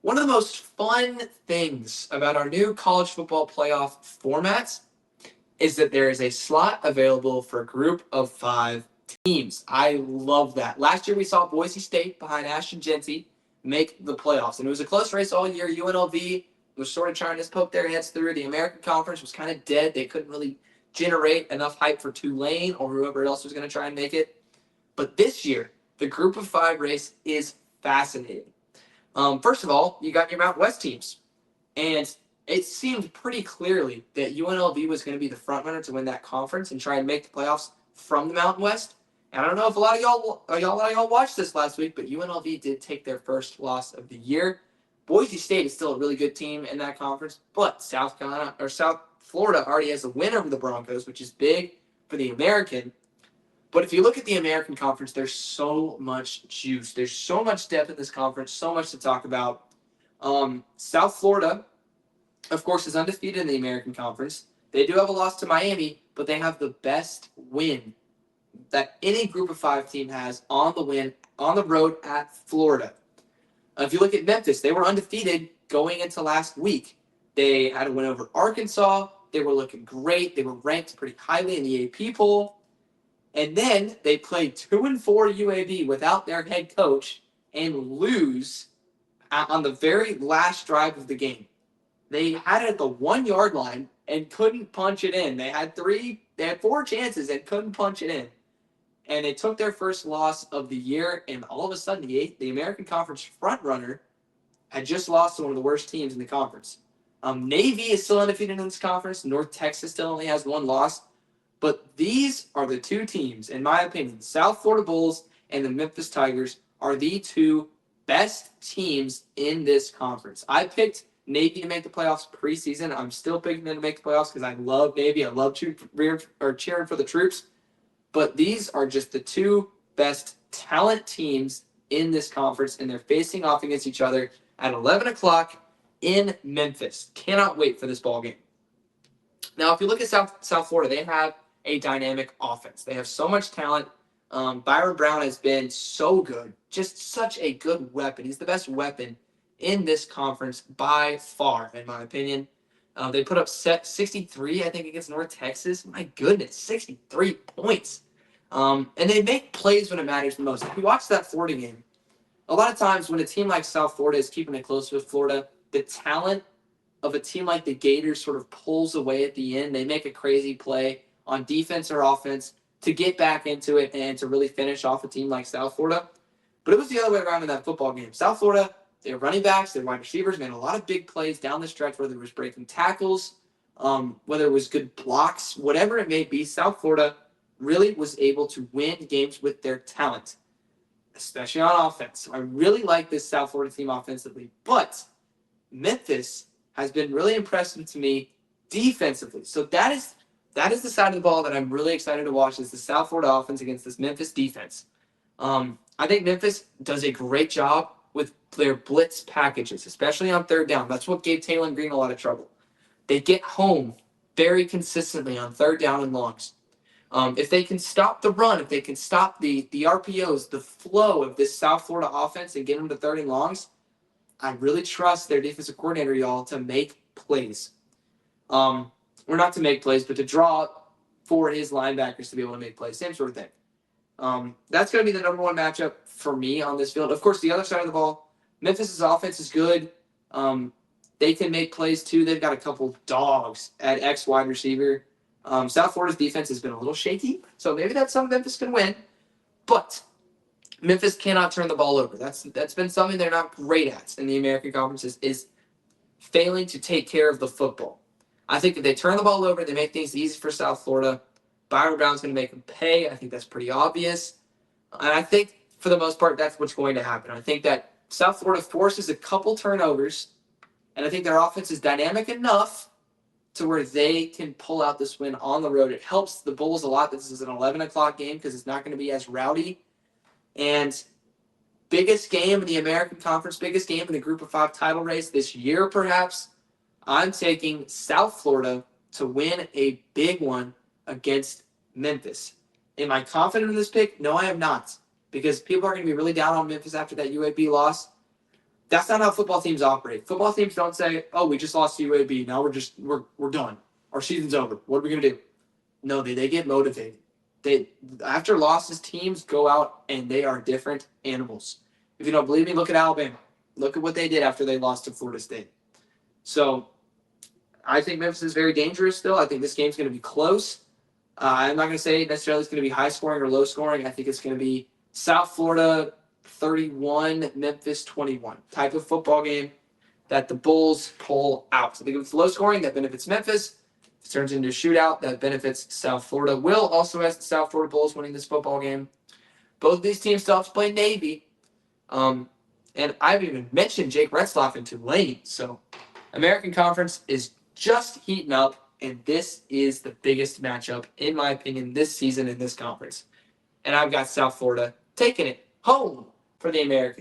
One of the most fun things about our new college football playoff formats is that there is a slot available for a group of 5 teams. I love that. Last year we saw Boise State behind Ashton Genty make the playoffs, and it was a close race all year. UNLV was sort of trying to poke their heads through. The American Conference was kind of dead. They couldn't really generate enough hype for Tulane or whoever else was going to try and make it. But this year, the group of 5 race is fascinating. First of all, you got your Mountain West teams, and it seemed pretty clearly that UNLV was going to be the front runner to win that conference and try and make the playoffs from the Mountain West. And I don't know if a lot of y'all watched this last week, but UNLV did take their first loss of the year. Boise State is still a really good team in that conference, but South Florida already has a win over the Broncos, which is big for the American. But if you look at the American Conference, there's so much juice. There's so much depth in this conference, so much to talk about. South Florida, of course, is undefeated in the American Conference. They do have a loss to Miami, but they have the best win that any group of 5 team has on the road at Florida. If you look at Memphis, they were undefeated going into last week. They had a win over Arkansas. They were looking great. They were ranked pretty highly in the AP poll. And then they played 2-4 UAB without their head coach and lose on the very last drive of the game. They had it at the 1-yard line and couldn't punch it in. They had 4 chances and couldn't punch it in. And they took their first loss of the year, and all of a sudden the American Conference frontrunner had just lost to one of the worst teams in the conference. Navy is still undefeated in this conference. North Texas still only has 1 loss. But these are the 2 teams, in my opinion. South Florida Bulls and the Memphis Tigers are the 2 best teams in this conference. I picked Navy to make the playoffs preseason. I'm still picking them to make the playoffs because I love Navy. I love cheering for the troops. But these are just the 2 best talent teams in this conference, and they're facing off against each other at 11 o'clock in Memphis. Cannot wait for this ball game. Now, if you look at South Florida, they have a dynamic offense. They have so much talent. Byrum Brown has been so good, just such a good weapon. He's the best weapon in this conference by far, in my opinion. They put up 63, I think, against North Texas. My goodness, 63 points. And they make plays when it matters the most. If you watch that Florida game, a lot of times when a team like South Florida is keeping it close with Florida, the talent of a team like the Gators sort of pulls away at the end. They make a crazy play on defense or offense to get back into it and to really finish off a team like South Florida. But it was the other way around in that football game. South Florida, their running backs, their wide receivers made a lot of big plays down the stretch, whether it was breaking tackles, whether it was good blocks, whatever it may be. South Florida really was able to win games with their talent, especially on offense. I really like this South Florida team offensively. But Memphis has been really impressive to me defensively. So that is the side of the ball that I'm really excited to watch, is the South Florida offense against this Memphis defense. I think Memphis does a great job with their blitz packages, especially on 3rd down. That's what gave Taylor Green a lot of trouble. They get home very consistently on 3rd down and longs. If they can stop the run, if they can stop the RPOs, the flow of this South Florida offense and get them to 3rd and longs, I really trust their defensive coordinator, y'all, to make plays. Or not to make plays, but to draw for his linebackers to be able to make plays. Same sort of thing. That's going to be the number 1 matchup for me on this field. Of course, the other side of the ball, Memphis' offense is good. They can make plays too. They've got a couple dogs at X wide receiver. South Florida's defense has been a little shaky, so maybe that's something Memphis can win. But Memphis cannot turn the ball over. That's been something they're not great at in the American Conference, is failing to take care of the football. I think if they turn the ball over, they make things easy for South Florida. Byrum Brown's going to make them pay. I think that's pretty obvious. And I think, for the most part, that's what's going to happen. I think that South Florida forces a couple turnovers, and I think their offense is dynamic enough to where they can pull out this win on the road. It helps the Bulls a lot. This is an 11 o'clock game because it's not going to be as rowdy. And biggest game in the American Conference, biggest game in the Group of 5 title race this year, perhaps. I'm taking South Florida to win a big one against Memphis. Am I confident in this pick? No, I am not. Because people are going to be really down on Memphis after that UAB loss. That's not how football teams operate. Football teams don't say, "Oh, we just lost to UAB. Now we're done. Our season's over. What are we gonna do?" No, they get motivated. They after losses, teams go out and they are different animals. If you don't believe me, look at Alabama. Look at what they did after they lost to Florida State. So I think Memphis is very dangerous still. I think this game's going to be close. I'm not going to say necessarily it's going to be high scoring or low scoring. I think it's going to be South Florida 31, Memphis 21 type of football game that the Bulls pull out. So I think if it's low scoring, that benefits Memphis. If it turns into a shootout, that benefits South Florida. Will also has the South Florida Bulls winning this football game. Both of these teams still have to play Navy. And I haven't even mentioned Jake Retzloff in Tulane. So American Conference is just heating up, and this is the biggest matchup, in my opinion, this season in this conference. And I've got South Florida taking it home for the Americans.